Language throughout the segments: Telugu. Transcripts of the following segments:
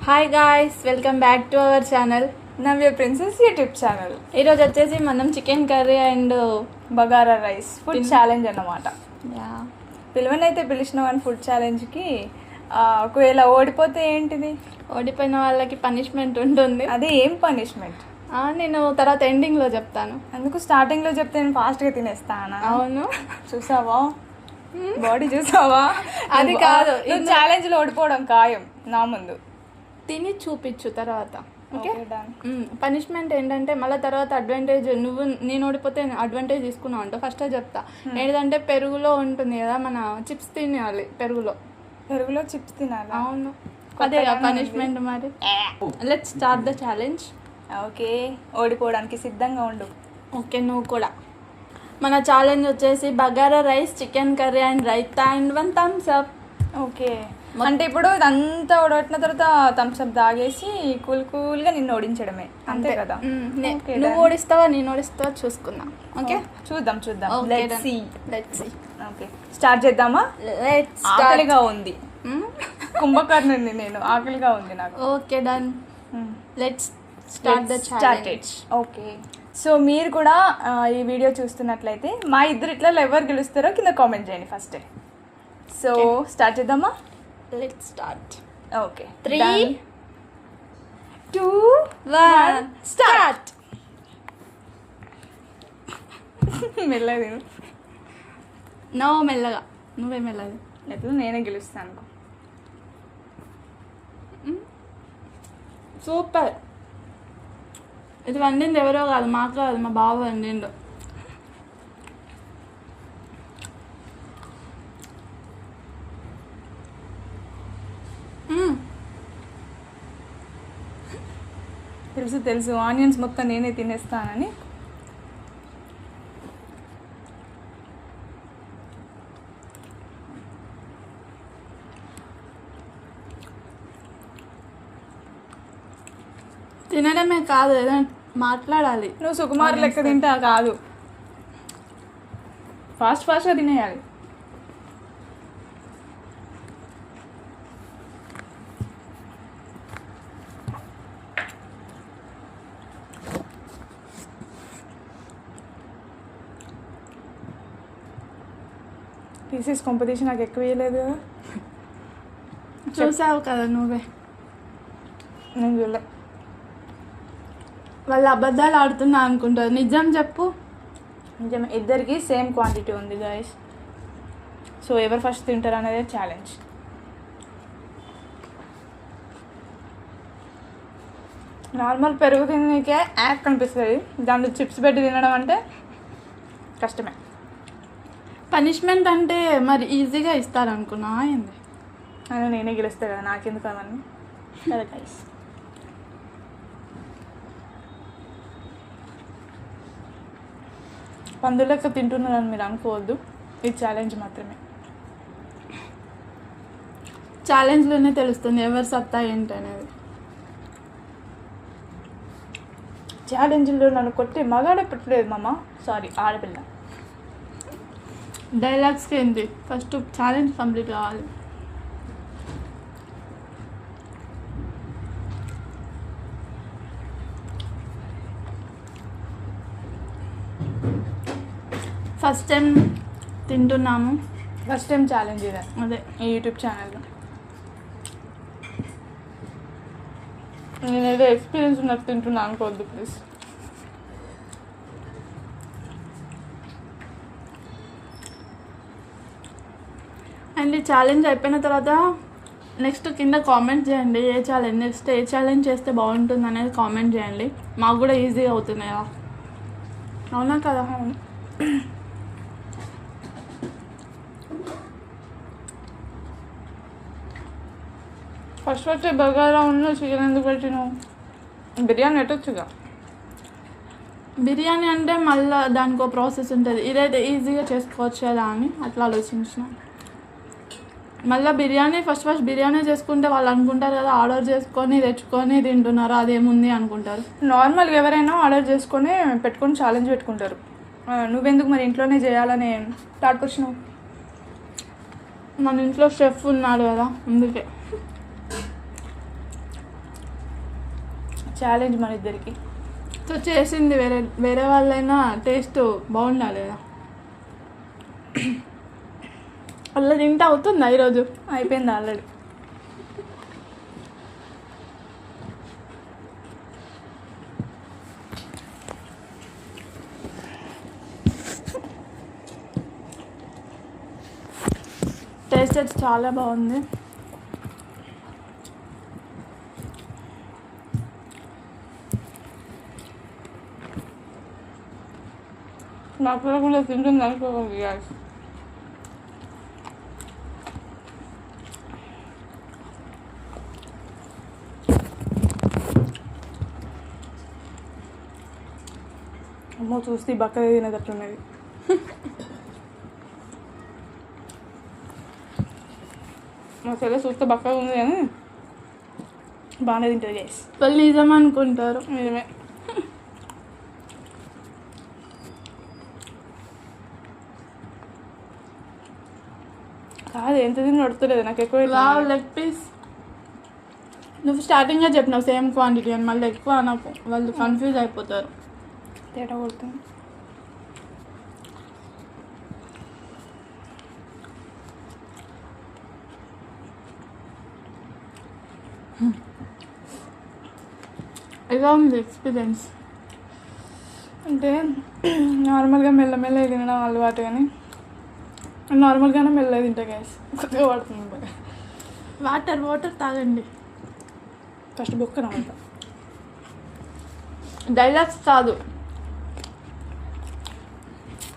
Hi guys, welcome back to our channel Navya princess YouTube channel. ఈరోజు వచ్చేసి మనం chicken curry and bagara rice food challenge అన్నమాట. యా పిలువనైతే పిలిచిన వన్ ఫుడ్ ఛాలెంజ్కి ఒకవేళ ఓడిపోతే ఏంటిది? ఓడిపోయిన వాళ్ళకి పనిష్మెంట్ ఉంటుంది. అదే ఏం పనిష్మెంట్? నేను తర్వాత ఎండింగ్లో చెప్తాను. అందుకు స్టార్టింగ్లో చెప్తే నేను ఫాస్ట్గా తినేస్తాను. అవును, చూసావా బాడీ చూసావా? అది కాదు, ఛాలెంజ్లో ఓడిపోవడం ఖాయం నా ముందు. తిని చూపించు తర్వాత. Okay, done. పనిష్మెంట్ ఏంటంటే మళ్ళీ తర్వాత అడ్వాంటేజ్, నేను ఓడిపోతే అడ్వాంటేజ్ తీసుకున్నావు అంటూ ఫస్టే చెప్తా. ఏంటంటే పెరుగులో ఉంటుంది కదా, మన చిప్స్ తినాలి. పెరుగులో చిప్స్ తినాలి. అవును, అదే పనిష్మెంట్. మరి let's start the challenge. Okay, ఓడిపోవడానికి సిద్ధంగా ఉండు. ఓకే, నువ్వు కూడా. మన ఛాలెంజ్ వచ్చేసి bagara rice, chicken curry and raita and 1 thumbs up. Okay, అంటే ఇప్పుడు ఇదంతా ఓడగొట్టిన తర్వాత థమ్స్ అప్ తాగేసి కూల్గా నిన్ను ఓడించడమే, అంతే కదా? నువ్వు ఓడిస్తావా నేను ఓడిస్తావా చూసుకుందాం. ఓకే, చూద్దాం. Let's see. ఓకే, స్టార్ట్ చేద్దామా? ఆకలిగా ఉంది. కుంభకర్ణుని నేను, ఆకలిగా ఉంది నాకు. Okay, done. Let's start the challenge. Okay, so మీరు కూడా ఈ వీడియో చూస్తున్నట్లయితే మా ఇద్దరిట్లో ఎవరు గెలుస్తారో కింద కామెంట్ చేయండి ఫస్ట్. సో స్టార్ట్ చేద్దామా? Let's start. Okay, 3, 2, 1 start. మెల్లగా మెల్లగా. నువ్వే మెల్లగా. లేదు, నేనే గెలుస్తాను. సూపర్. ఇది వండింది ఎవరో కాదు, మాకు కాదు, మా బావ వండిండు. తెలుసు ఆనియన్స్ మొత్తం నేనే తినేస్తానని. తినడమే కాదు, ఏదైనా మాట్లాడాలి. నువ్వు సుకుమార్ లెక్క తింటా కాదు, ఫాస్ట్గా తినేయాలి. పీసెస్ కాంపిటీషన్ నాకు ఎక్కువ వేయలేదు కదా. చూసావు కదా నువ్వే. నేను చూడలే. వాళ్ళు అబద్ధాలు ఆడుతున్నా అనుకుంటారు, నిజం చెప్పు. నిజమే, ఇద్దరికి సేమ్ క్వాంటిటీ ఉంది గాయస్. సో ఎవరు ఫస్ట్ తింటారు అనేది ఛాలెంజ్. నార్మల్ పెరుగు తినకే యాక్ కనిపిస్తుంది, దాంట్లో చిప్స్ పెట్టి తినడం అంటే కష్టమే. పనిష్మెంట్ అంటే మరి ఈజీగా ఇస్తారనుకున్నా ఏంది? అయినా నేనే గెలుస్తా కదా, నాకెందుకు అవన్నీ కదా గైస్. పందులెక్క తింటున్నారని మీరు అనుకోవద్దు, ఇది ఛాలెంజ్ మాత్రమే. ఛాలెంజ్లోనే తెలుస్తుంది ఎవరు సత్తా ఏంటి అనేది. ఛాలెంజ్లో నన్ను కొట్టి మగాడే పెట్టలేదు మామ, సారీ ఆడపిల్ల. డైలాగ్స్కి ఏంటి, ఫస్ట్ ఛాలెంజ్ కంప్లీట్ కావాలి. ఫస్ట్ టైం తింటున్నాము, ఫస్ట్ టైం ఛాలెంజ్ ఇదే, అదే ఈ యూట్యూబ్ ఛానల్లో. నేనేదో ఎక్స్పీరియన్స్ ఉన్నట్టు తింటున్నా అనుకోవద్దు ప్లీజ్. అండ్ ఈ ఛాలెంజ్ అయిపోయిన తర్వాత నెక్స్ట్ కింద కామెంట్ చేయండి, నెక్స్ట్ ఏ ఛాలెంజ్ చేస్తే బాగుంటుంది అనేది కామెంట్ చేయండి. మాకు కూడా ఈజీగా అవుతుంది కదా, అవునా కదా? ఫస్ట్ బగారా ఉన్న చికెన్ ఎందుకు పెట్టినావు? బిర్యానీ పెట్టొచ్చుగా. బిర్యానీ అంటే మళ్ళీ దానికి ఒక ప్రాసెస్ ఉంటుంది, ఇదైతే ఈజీగా చేసుకోవచ్చు కదా అని అట్లా ఆలోచించిన. మళ్ళీ బిర్యానీ ఫస్ట్ బిర్యానీ చేసుకుంటే వాళ్ళు అనుకుంటారు కదా ఆర్డర్ చేసుకొని తెచ్చుకొని తింటున్నారు, అదేముంది అనుకుంటారు. నార్మల్గా ఎవరైనా ఆర్డర్ చేసుకొని పెట్టుకొని ఛాలెంజ్ పెట్టుకుంటారు. నువ్వెందుకు మరి ఇంట్లోనే చేయాలని థాట్కి వచ్చినావు? మన ఇంట్లో షెఫ్ ఉన్నాడు కదా అందుకే. ఛాలెంజ్ మన ఇద్దరికి. సో చేసింది వేరే వాళ్ళైనా టేస్ట్ బాగుండాలి కదా. అలా తింటే అవుతుందా ఈరోజు? అయిపోయింది ఆల్రెడీ. టేస్ట్ అయితే చాలా బాగుంది. నా పిల్లలు తింటుంది అనుకోకండి guys. అమ్మో చూస్తే బక్కగా తినేటట్టున్నది. మా చెల్లె చూస్తే బక్కగా ఉంది కానీ బాగానే తింటుంది గైస్. వాళ్ళు నిజం అనుకుంటారు. నిజమే. కాదు ఎంత తిని నడుతులేదు నాకు ఎక్కువ. లెగ్ పీస్ నువ్వు స్టార్టింగ్గా చెప్పినావు సేమ్ క్వాంటిటీ అని, మళ్ళీ ఎక్కువ నాకు వాళ్ళు కన్ఫ్యూజ్ అయిపోతారు. తేడా కొడుతుంది. ఎలా ఉంది ఎక్స్పీరియన్స్? అంటే నార్మల్గా మెల్లమెల్ల తినడం అలవాటు, కానీ నార్మల్గానే మెల్లగా తింటా గ్యాస్. కొద్దిగా పడుతుంది. వాటర్ తాగండి ఫస్ట్. బొక్క రావంట డైలాగ్స్ కాదు.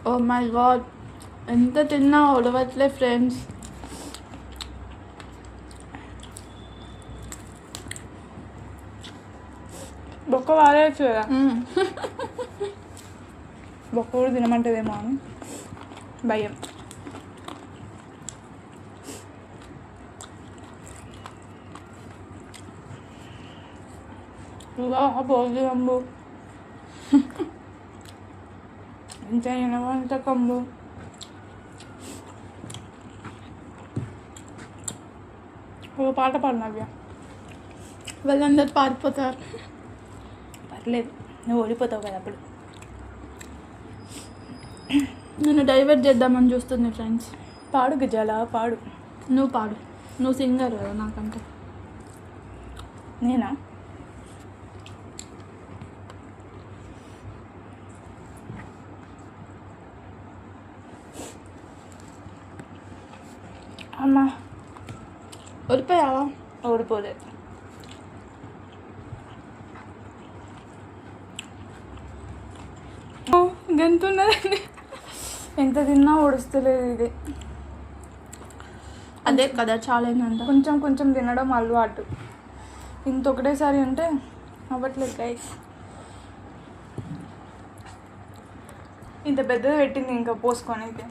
ఓ మై గాడ్, ఎంత తిన్నా ఉడవట్లే ఫ్రెండ్స్. బొక్క వాడేయచ్చు కదా. బొక్క కూడా తినమంటదేమో అని భయం. పోజు కంబు ఎంత ఎంత కంబు. ఒక పాట పాడు నవ్య. వాళ్ళందరూ పారిపోతారు. పర్లేదు, నువ్వు ఓడిపోతావు కదా అప్పుడు. నేను డైవర్ట్ చేద్దామని చూస్తుంది ఫ్రెండ్స్. పాడు గజాల పాడు. నువ్వు పాడు, నువ్వు సింగర్ కదా నాకంటే. నేనా? అమ్మా ఓడిపోయావా? ఓడిపోలేదు. గంతున్నదండి. ఎంత తిన్నా ఓడుస్తలేదు ఇది. అదే కదా ఛాలెంజ్ అంటే. కొంచెం కొంచెం తినడం అలవాటు. ఇంత ఒకటేసారి అంటే అవ్వట్లేదు గైస్. ఇంత పెద్దది పెట్టింది ఇంకా పోసుకొని. అయితే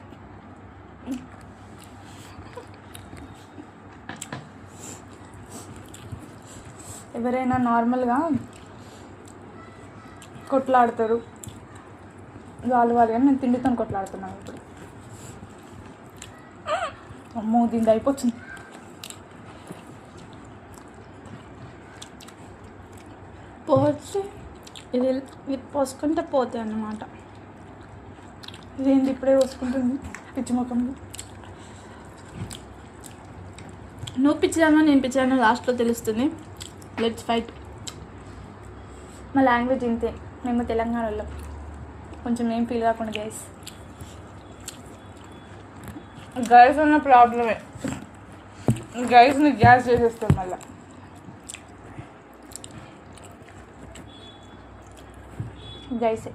ఎవరైనా నార్మల్గా కొట్లాడతారు వాళ్ళు కానీ నేను తిండితో కొట్లాడుతున్నాను ఇప్పుడు. అమ్మో దీన్ని అయిపోతుంది. పోతే ఇది పోసుకుంటే పోతాయి అన్నమాట. ఇదేంటి ఇప్పుడే పోసుకుంటుంది పిచ్చి ముఖంలో. నువ్వు పిచ్చిదానో నేను పిచ్చిదానో లాస్ట్లో తెలుస్తుంది. Let's fight. మా లాంగ్వేజ్ ఇంతే, మేము తెలంగాణ వాళ్ళం. కొంచెం ఏం ఫీల్ కాకుండా గైస్ ఉన్న ప్రాబ్లమే. గైస్ని గ్యాస్ చేసేస్తాం మళ్ళీ. గైసే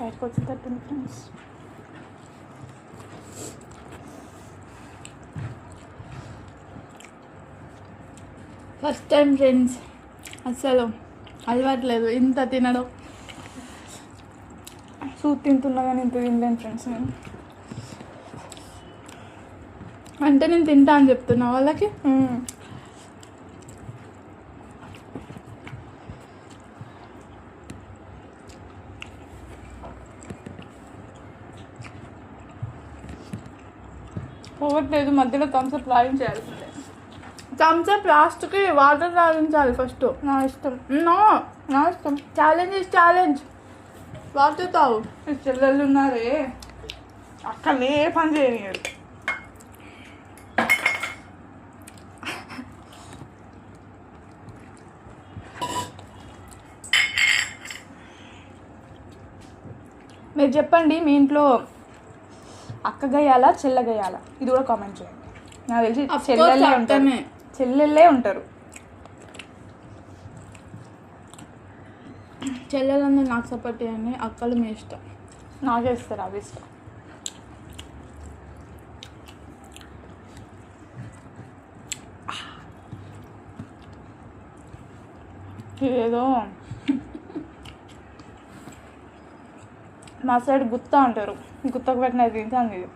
బయటకు వచ్చేటట్టుంది ఫ్రెండ్స్. ఫస్ట్ టైం ఫ్రెండ్స్, అసలు అలవాట్లేదు ఇంత తినడం. సూప్ తింటున్నా కానీ ఇంత తినలేను ఫ్రెండ్స్ నేను. అంటే నేను తింటా అని చెప్తున్నా వాళ్ళకి. పోవట్లేదు, మధ్యలో థమ్స్అప్ లాగించేయాల్సిందే. థమ్స్అప్ లాస్ట్కి వాటర్ తాగించాలి ఫస్ట్. నా ఇష్టం, నో, నా ఇష్టం. Challenge is challenge. వాటర్ తాగు. ఈ చెల్లెళ్ళు ఉన్నారే, అక్కడనే పని చేయనియరు. మీరు చెప్పండి, మీ ఇంట్లో అక్క గయ్యాలా చెల్ల గయ్యాలా? ఇది కూడా కామెంట్ చేయండి. నాకు తెలిసి చెల్లెళ్ళే ఉంటారు, చెల్లెళ్ళే ఉంటారు. చెల్లెలందరూ నాకు సపోర్ట్ చేయండి, అక్కలు మీ ఇష్టం. నాకే ఇస్తారు, అవి ఇష్టం. ఏదో మా సైడ్ గుత్త అంటారు, గుత్తకు పెట్టినది తింటాను. ఇది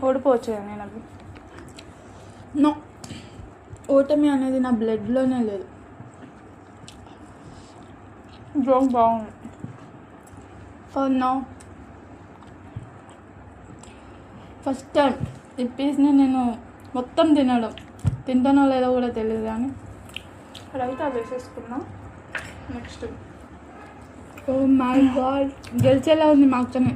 ఓడిపోవచ్చు నేను అవి. నో, ఓటమి అనేది నా బ్లడ్లోనే లేదు. జోక్ బాగుంది. నో, ఫస్ట్ టైం ఈ పీస్ని నేను మొత్తం తింటానో లేదో కూడా తెలియదు, కానీ రైతా వేసేసుకున్నాం. నెక్స్ట్, ఓ మై గాడ్, గెలిచేలా ఉంది మా అక్కనే.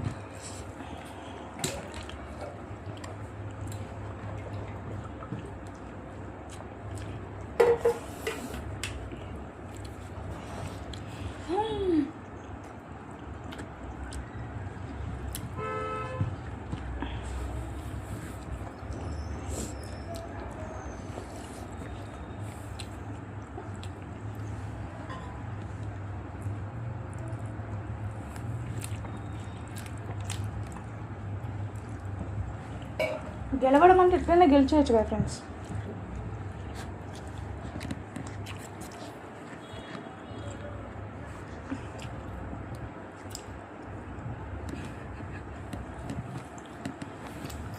గెలవడం అంటే ఎట్లయినా గెలిచేయచ్చు కదా ఫ్రెండ్స్.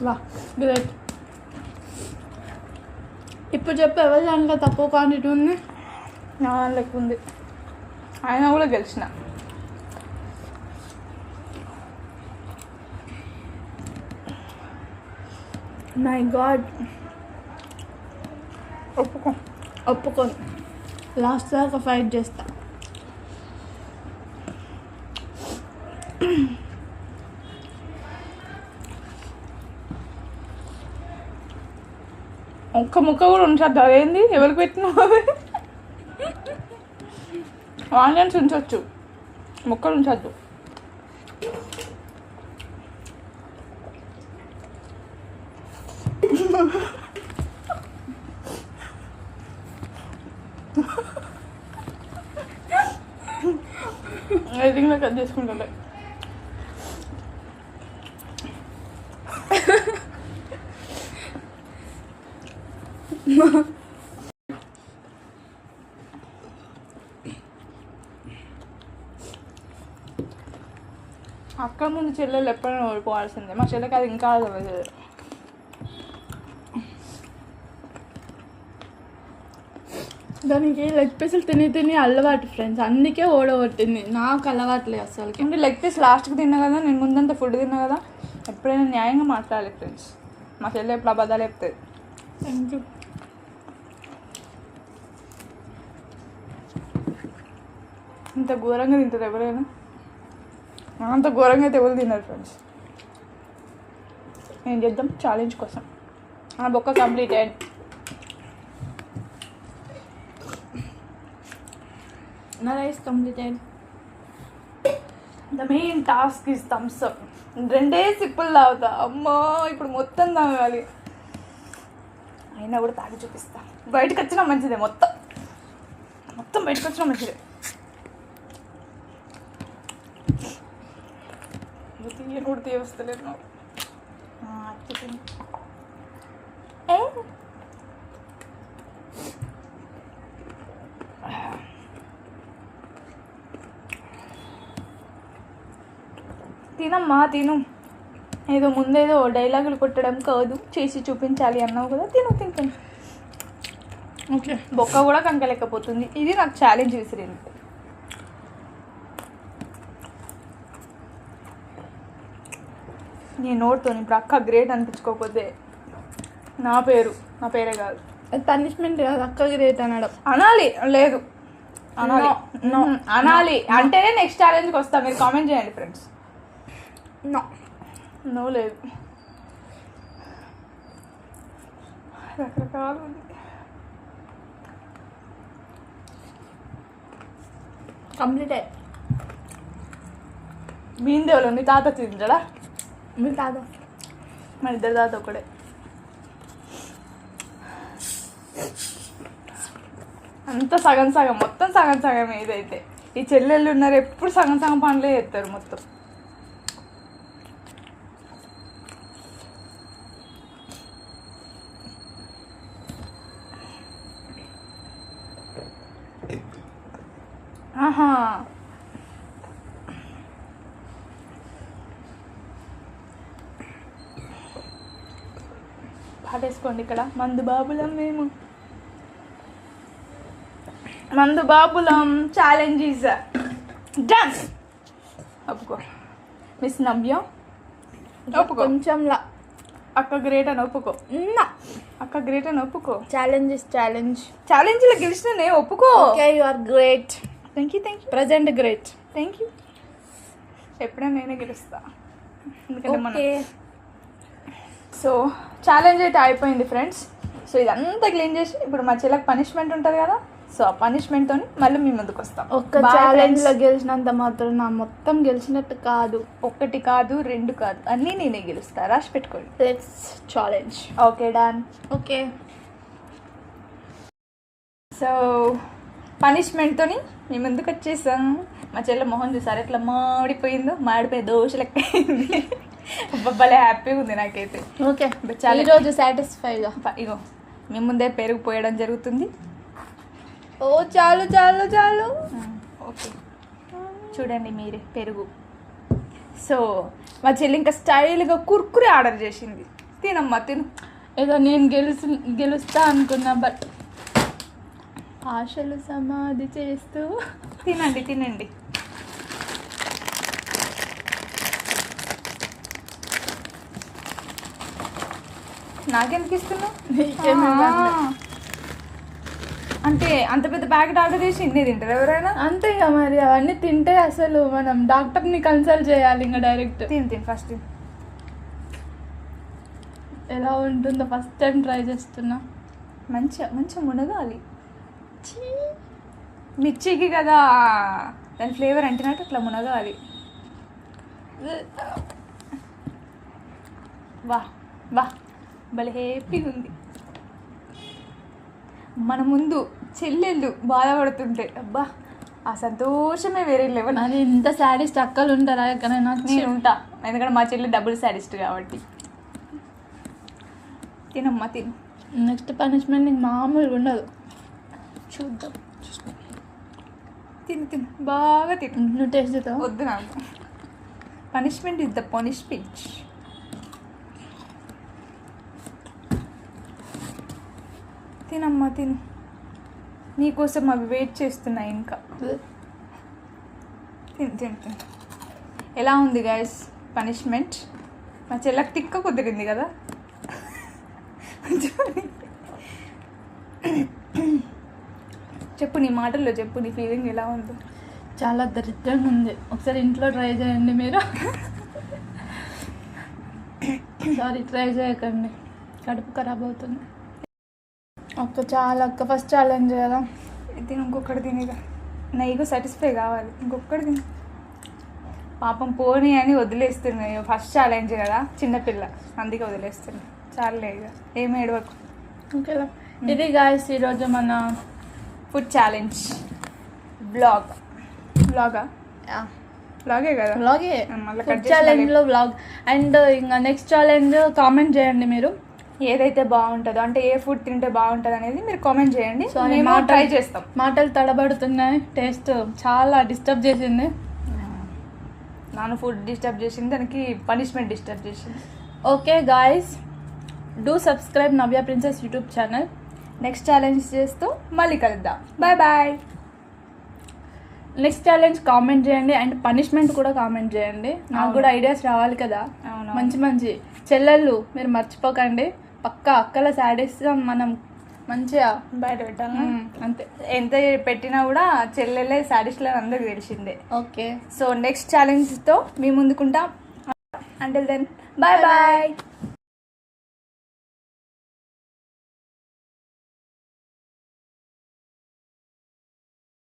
వా, గ్రేట్. ఇప్పుడు చెప్పు, ఎవరి దాంట్లో తక్కువ క్వాంటిటీ ఉంది? నా లెక్క ఉంది, అయినా కూడా గెలిచిన. మై గాడ్, ఒప్పుకోను. లాస్ట్ దాకా ఫైట్ చేస్తా. ఒక్క ముక్క కూడా ఉంచద్దు. అదేంది, ఎవరికి పెట్టినావు? ఆనియన్స్ ఉంచవచ్చు, ముక్కలు ఉంచద్దు. ఎదిగినా కట్ చేసుకుంటా. అక్కడ ముందు చెల్లెలు ఎప్పుడైనా ఓడిపోవాల్సిందే. మా చెల్లెకి అది ఇంకా అర్థమవుతుంది. దానికి లెగ్ పీసులు తిని అలవాటు ఫ్రెండ్స్, అందుకే ఓడగొట్టింది. నాకు అలవాట్లేదు అసలుకి. అంటే లెగ్ పీస్ లాస్ట్కి తిన్నా కదా, నేను ముందంతా ఫుడ్ తిన్నా కదా. ఎప్పుడైనా న్యాయంగా మాట్లాడాలి ఫ్రెండ్స్. మా చెల్లె ఎప్పుడు అబద్ధాలు చెప్తుంది. Thank you. ఇంత ఘోరంగా తింటారు ఎవరైనా? అంత ఘోరంగా అయితే ఎవరు తిన్నారు ఫ్రెండ్స్. ఏం చేద్దాం, ఛాలెంజ్ కోసం ఆ బొక్క కంప్లీటెడ్. నా rice completed. The main task is thumbs up. 2 సిప్పులు తాగుతా. అమ్మో, ఇప్పుడు మొత్తం తాగాలి. అయినా కూడా తాగి చూపిస్తా. బయటకు వచ్చినా మంచిదే, మొత్తం బయటకు వచ్చినా మంచిదే. తీయని కూడా తీయవస్తలేదు నాకు. తినమ్మా, తిను. ఏదో ముందేదో డైలాగులు కొట్టడం కాదు, చేసి చూపించాలి అన్నావు కదా. తిను. ఓకే. బొక్క కూడా కంకలేకపోతుంది. ఇది నాకు ఛాలెంజ్ విసిరింది. నీ నోట్తో ఇప్పుడు అక్క గ్రేట్ అనిపించుకోకపోతే నా పేరే కాదు. పనిష్మెంట్ కాదు, అక్క గ్రేట్ అనడం. అనాలి. లేదు అనాలి. అనాలి అంటేనే నెక్స్ట్ ఛాలెంజ్కి వస్తా. మీరు కామెంట్ చేయండి ఫ్రెండ్స్. నో లేదు. రకరకాలు ఉంది. కంప్లీట్ బీందేవులు నీ తాత తింటాడా? మీ తాత మన ఇద్దరు తాత ఒకడే. అంతా సగం సగం, మొత్తం సగం సగం. ఏదైతే ఈ చెల్లెళ్ళు ఉన్నారు ఎప్పుడు సగం సగం పనులే చేస్తారు మొత్తం. ఆహా, పాటేసుకోండి. ఇక్కడ మందు బాబులం మేము, మందు బాబులం. Challenges done. ఒప్పుకో మిస్ నవ్య, ఒప్పుకో. కొంచెంలా అక్క గ్రేట్ అని ఒప్పుకో. అక్క గ్రేట్ అని ఒప్పుకో. Challenge is challenge. ఛాలెంజ్లో గెలిచినే ఒప్పుకో. Okay, you are great. Thank you. Present great. Thank you. ఎప్పుడైనా నేనే గెలుస్తా, ఎందుకంటే మనం. సో ఛాలెంజ్ అయితే అయిపోయింది ఫ్రెండ్స్. సో ఇదంతా క్లీన్ చేసి ఇప్పుడు మా చెల్లెకి పనిష్మెంట్ ఉంటుంది కదా. సో ఆ పనిష్మెంట్తో మళ్ళీ మీ ముందుకు వస్తాం. ఒక్క ఛాలెంజ్లో గెలిచినంత మాత్రం నా మొత్తం గెలిచినట్టు కాదు. ఒకటి కాదు, రెండు కాదు, అన్నీ నేనే గెలుస్తా. రాసి పెట్టుకోండి. Let's challenge. Okay done. Okay. So పనిష్మెంట్తో మీ ముందుకు వచ్చేసాం. మా చెల్లె మొహం చూసారు ఎట్లా మాడిపోయిందో, మాడిపోయి దోశలెక్క అయింది. భలే హ్యాపీగా ఉంది నాకైతే. ఓకే, చాలా ఈరోజు సాటిస్ఫైగా. ఇగో మీ ముందే పెరుగు పోయడం జరుగుతుంది. ఓ చాలు చాలు చాలు. ఓకే, చూడండి మీరే పెరుగు. సో మా చెల్లి ఇంకా స్టైల్గా కుర్కురే ఆర్డర్ చేసింది. తినమ్మా తిను. ఏదో నేను గెలుస్తా అనుకున్నా, బట్ ఆశలు సమాధి చేస్తూ. తినండి తినండి. నాకెందుకు ఇస్తున్నావు? అంటే అంత పెద్ద ప్యాకెట్ ఆర్డర్ చేసి ఇన్నే తింటారు ఎవరైనా? అంతేగా మరి. అవన్నీ తింటే అసలు మనం డాక్టర్ని కన్సల్ట్ చేయాలి ఇంకా డైరెక్ట్. తిని ఫస్ట్ ఎలా ఉంటుందో ఫస్ట్ టైం ట్రై చేస్తున్నా. మంచిగా మునగాలి. మిర్చికి కదా దాని ఫ్లేవర్ అంటున్నట్టు అట్లా మునగాలి. వా వా భలే హ్యాపీగా ఉంది. మన ముందు చెల్లెళ్ళు బాధపడుతుంటే అబ్బా ఆ సంతోషమే వేరే లెవెల్. అది ఇంత శాడిస్ట్ అక్కలు ఉంటారా ఎక్కడైనా? నేను ఉంటా, ఎందుకంటే మా చెల్లి డబుల్ శాడిస్ట్ కాబట్టి. తినమ్మా తిను. నెక్స్ట్ పనిష్మెంట్ నీకు మామూలుగా ఉండదు. చూద్దాం. తిను తిను బాగా తిను. నువ్వు టేస్ట్ చేస్తావా? వద్దు నాకు. Punishment is the punishment. తినమ్మా తిను. నీకోసం అవి వెయిట్ చేస్తున్నాయి ఇంకా. తిను తిను తిను. ఎలా ఉంది గైస్ పనిష్మెంట్? మా చెల్లకి తిక్క కుదిరింది కదా. చెప్పు, నీ మాటల్లో చెప్పు, నీ ఫీలింగ్ ఎలా ఉందో. చాలా దరిద్రంగా ఉంది. ఒకసారి ఇంట్లో ట్రై చేయండి మీరు. సారీ, ట్రై చేయకండి, కడుపు ఖరాబ్ అవుతుంది. అక్క ఫస్ట్ ఛాలెంజ్ కదా. తిని ఇంకొకటి తినేగా. నైగా సాటిస్ఫై కావాలి. ఇంకొకటి తిని. పాపం పోనీ అని వదిలేస్తున్నాయి. ఫస్ట్ ఛాలెంజ్ కదా, చిన్నపిల్ల అందుకే వదిలేస్తున్నాయి. చాలే ఇక ఏమి ఏడవకు. ఓకేనా? ఇది గాయస్ ఈరోజు మన ఫుడ్ ఛాలెంజ్ బ్లాగ్. బ్లాగే కదా, బ్లాగే. మళ్ళీ ఫుడ్ ఛాలెంజ్లో బ్లాగ్. అండ్ ఇంకా నెక్స్ట్ ఛాలెంజ్ కామెంట్ చేయండి మీరు, ఏదైతే బాగుంటుందో, అంటే ఏ ఫుడ్ తింటే బాగుంటుంది అనేది మీరు కామెంట్ చేయండి. మేము ట్రై చేస్తాం. మాటలు తడబడుతున్నాయి, టేస్ట్ చాలా డిస్టర్బ్ చేసింది. నాన్న ఫుడ్ డిస్టర్బ్ చేసింది, దానికి పనిష్మెంట్ డిస్టర్బ్ చేసింది. Okay guys, do subscribe Navya princess YouTube channel next challenge చేస్తూ మళ్ళీ కలుద్దాం. Bye bye. Next challenge comment చేయండి అండ్ పనిష్మెంట్ కూడా కామెంట్ చేయండి. నాకు కూడా ఐడియాస్ రావాలి కదా. మంచి మంచి చెల్లెళ్ళు మీరు మర్చిపోకండి. పక్కా అక్కల సాటిస్ఫాక్షన్ మనం మంచిగా బయట పెట్టాలి. అంతే, ఎంత పెట్టినా కూడా చెల్లెలే సాటిస్ఫై అందరికి తెలిసిందే. ఓకే, సో నెక్స్ట్ ఛాలెంజ్తో మీ ముందుకుంటాం. Until then bye bye.